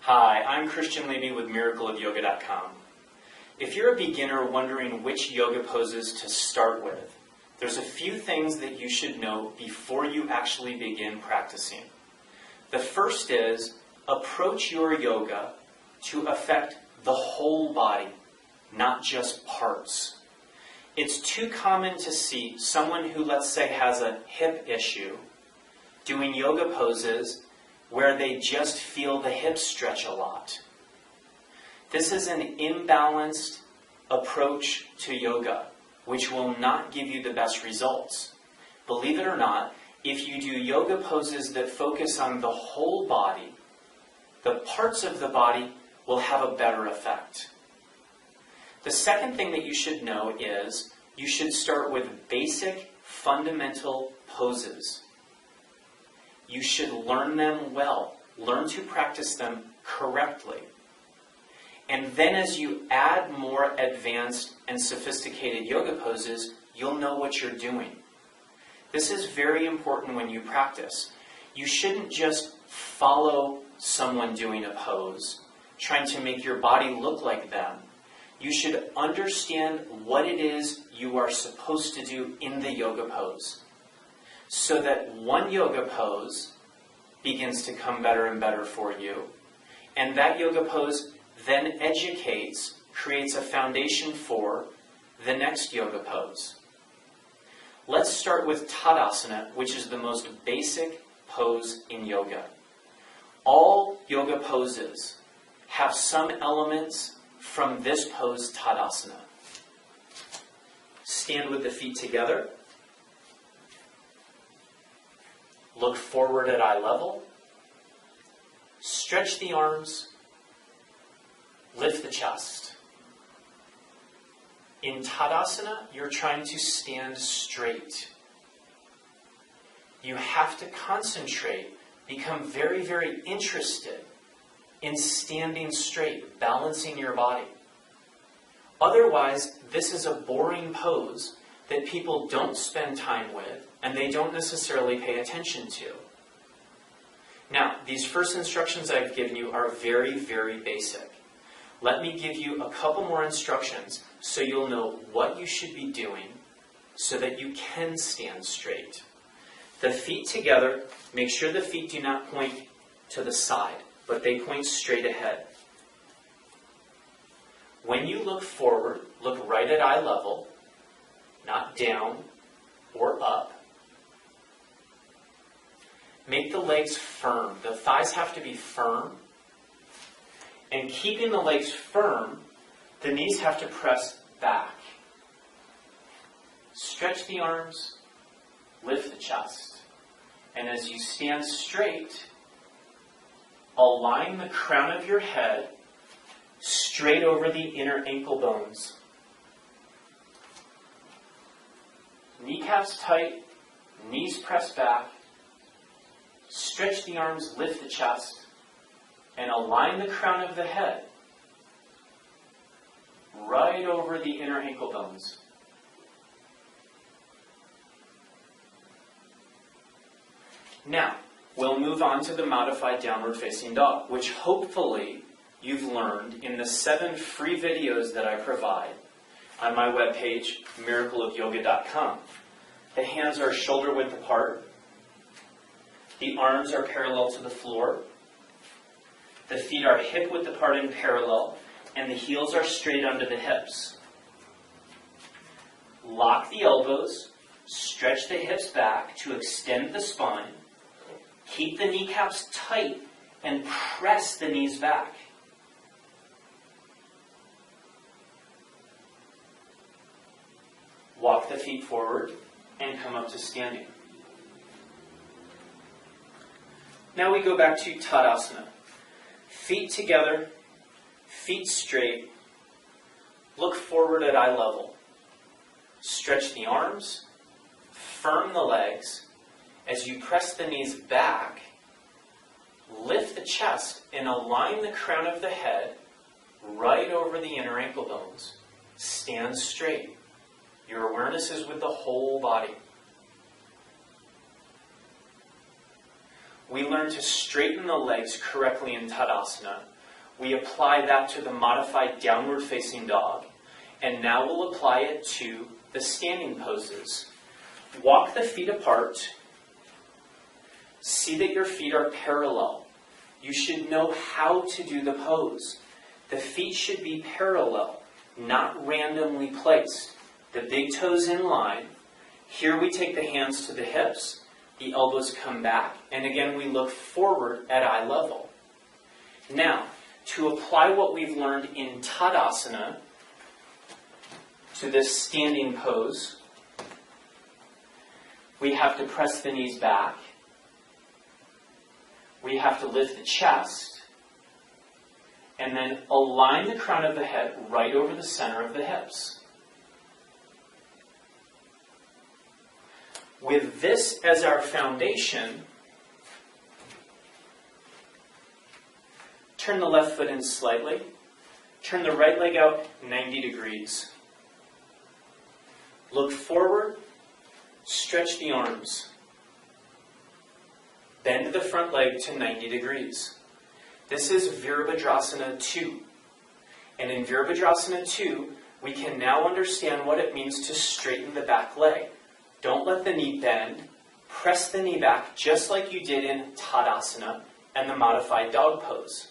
Hi, I'm Christian Levy with miracleofyoga.com. If you're a beginner wondering which yoga poses to start with, there's a few things that you should know before you actually begin practicing. The first is, approach your yoga to affect the whole body, not just parts. It's too common to see someone who, let's say, has a hip issue doing yoga poses where they just feel the hips stretch a lot. This is an imbalanced approach to yoga, which will not give you the best results. Believe it or not, if you do yoga poses that focus on the whole body, the parts of the body will have a better effect. The second thing that you should know is you should start with basic, fundamental poses. You should learn them well. Learn to practice them correctly. And then as you add more advanced and sophisticated yoga poses, you'll know what you're doing. This is very important when you practice. You shouldn't just follow someone doing a pose, trying to make your body look like them. You should understand what it is you are supposed to do in the yoga pose, so that one yoga pose begins to come better and better for you. And that yoga pose then educates, creates a foundation for the next yoga pose. Let's start with Tadasana, which is the most basic pose in yoga. All yoga poses have some elements from this pose, Tadasana. Stand with the feet together. Look forward at eye level. Stretch the arms. Lift the chest. In Tadasana, you're trying to stand straight. You have to concentrate, become very, very interested in standing straight, balancing your body. Otherwise, this is a boring pose that people don't spend time with and they don't necessarily pay attention to. Now, these first instructions I've given you are very, very basic. Let me give you a couple more instructions so you'll know what you should be doing so that you can stand straight. The feet together, make sure the feet do not point to the side, but they point straight ahead. When you look forward, look right at eye level, not down or up. Make the legs firm. The thighs have to be firm. And keeping the legs firm, the knees have to press back. Stretch the arms, lift the chest. And as you stand straight, align the crown of your head straight over the inner ankle bones. Kneecaps tight, knees pressed back. Stretch the arms, lift the chest, and align the crown of the head right over the inner ankle bones. Now, we'll move on to the modified downward facing dog, which hopefully you've learned in the 7 free videos that I provide on my webpage, miracleofyoga.com. The hands are shoulder width apart. The arms are parallel to the floor. The feet are hip width apart and parallel, and the heels are straight under the hips. Lock the elbows, stretch the hips back to extend the spine. Keep the kneecaps tight and press the knees back. Walk the feet forward and come up to standing. Now we go back to Tadasana. Feet together, feet straight. Look forward at eye level. Stretch the arms, firm the legs. As you press the knees back, lift the chest and align the crown of the head right over the inner ankle bones. Stand straight. Your awareness is with the whole body. We learn to straighten the legs correctly in Tadasana We apply that to the modified downward facing dog. And now we'll apply it to the standing poses. Walk the feet apart. See that your feet are parallel. You should know how to do the pose. The feet should be parallel, not randomly placed. The big toes in line. Here we take the hands to the hips. The elbows come back. And again, we look forward at eye level. Now, to apply what we've learned in Tadasana to this standing pose, we have to press the knees back. We have to lift the chest. And then align the crown of the head right over the center of the hips. With this as our foundation, turn the left foot in slightly. Turn the right leg out 90 degrees. Look forward. Stretch the arms. Bend the front leg to 90 degrees. This is Virabhadrasana 2. And in Virabhadrasana 2, we can now understand what it means to straighten the back leg. Don't let the knee bend. Press the knee back just like you did in Tadasana and the modified dog pose.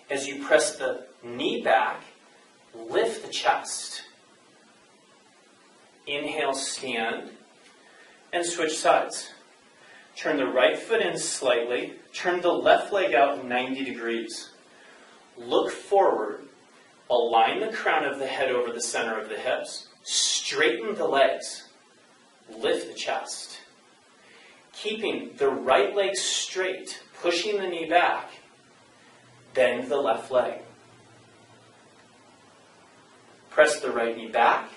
As you press the knee back, lift the chest. Inhale, stand, and switch sides. Turn the right foot in slightly. Turn the left leg out 90 degrees. Look forward. Align the crown of the head over the center of the hips. Straighten the legs. Lift the chest. Keeping the right leg straight, pushing the knee back. Bend the left leg. Press the right knee back.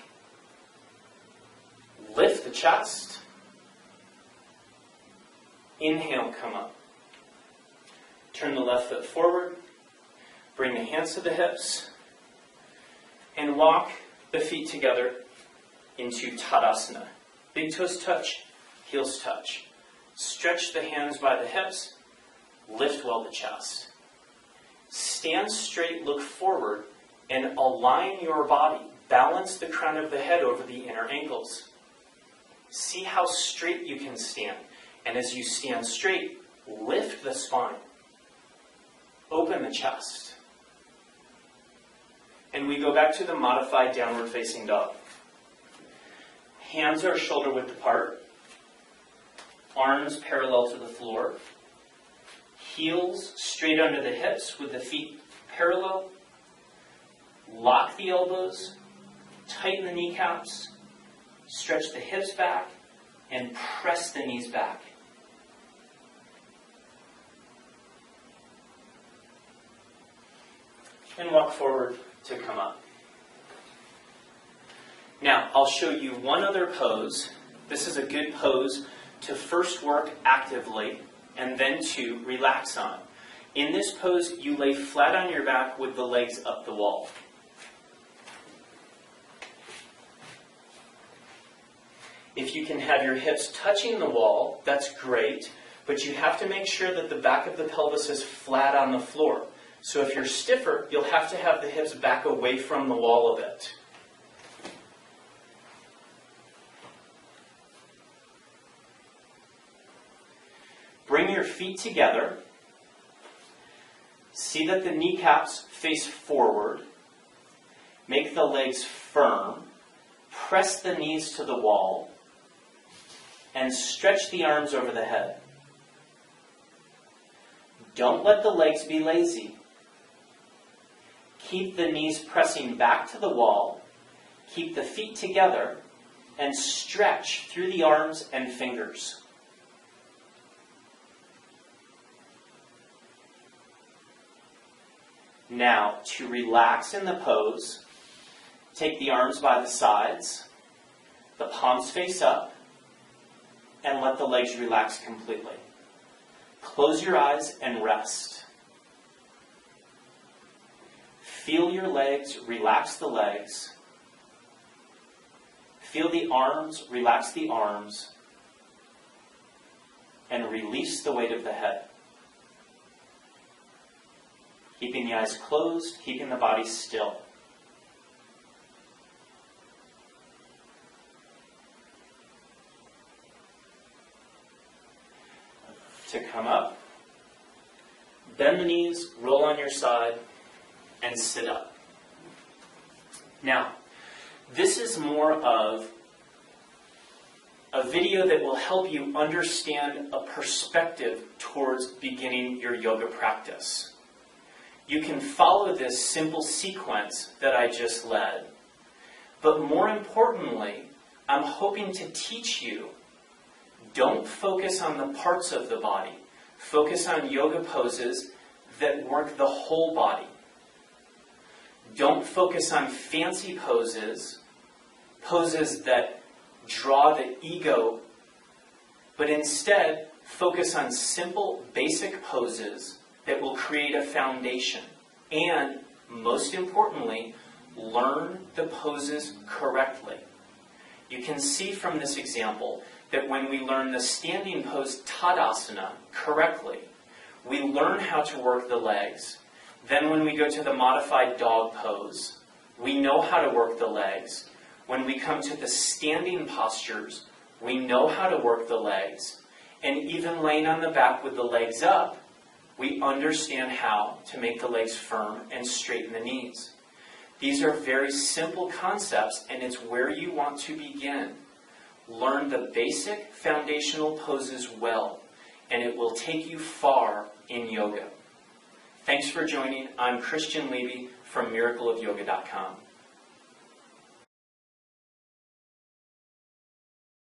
Lift the chest. Inhale, come up. Turn the left foot forward. Bring the hands to the hips. And walk the feet together into Tadasana. Big toes touch, heels touch. Stretch the hands by the hips. Lift well the chest. Stand straight, look forward, and align your body. Balance the crown of the head over the inner ankles. See how straight you can stand. And as you stand straight, lift the spine. Open the chest. And we go back to the modified downward facing dog. Hands are shoulder width apart. Arms parallel to the floor. Heels straight under the hips with the feet parallel. Lock the elbows. Tighten the kneecaps. Stretch the hips back. And press the knees back. And walk forward to come up. Now, I'll show you one other pose. This is a good pose to first work actively and then to relax on. In this pose, you lay flat on your back with the legs up the wall. If you can have your hips touching the wall, that's great, but you have to make sure that the back of the pelvis is flat on the floor. So if you're stiffer, you'll have to have the hips back away from the wall a bit. Bring your feet together. See that the kneecaps face forward. Make the legs firm. Press the knees to the wall. And stretch the arms over the head. Don't let the legs be lazy. Keep the knees pressing back to the wall. Keep the feet together and stretch through the arms and fingers. Now, to relax in the pose, take the arms by the sides, the palms face up, and let the legs relax completely. Close your eyes and rest. Feel your legs, relax the legs. Feel the arms, relax the arms. And release the weight of the head. Keeping the eyes closed, keeping the body still. To come up, bend the knees, roll on your side, and sit up. Now, this is more of a video that will help you understand a perspective towards beginning your yoga practice. You can follow this simple sequence that I just led, but more importantly, I'm hoping to teach you, don't focus on the parts of the body. Focus on yoga poses that work the whole body. Don't focus on fancy poses, poses that draw the ego, but instead focus on simple, basic poses that will create a foundation. And, most importantly, learn the poses correctly. You can see from this example that when we learn the standing pose Tadasana correctly, we learn how to work the legs. Then when we go to the modified dog pose, we know how to work the legs. When we come to the standing postures, we know how to work the legs. And even laying on the back with the legs up, we understand how to make the legs firm and straighten the knees. These are very simple concepts, and it's where you want to begin. Learn the basic foundational poses well, and it will take you far in yoga. Thanks for joining. I'm Christian Levy from miracleofyoga.com.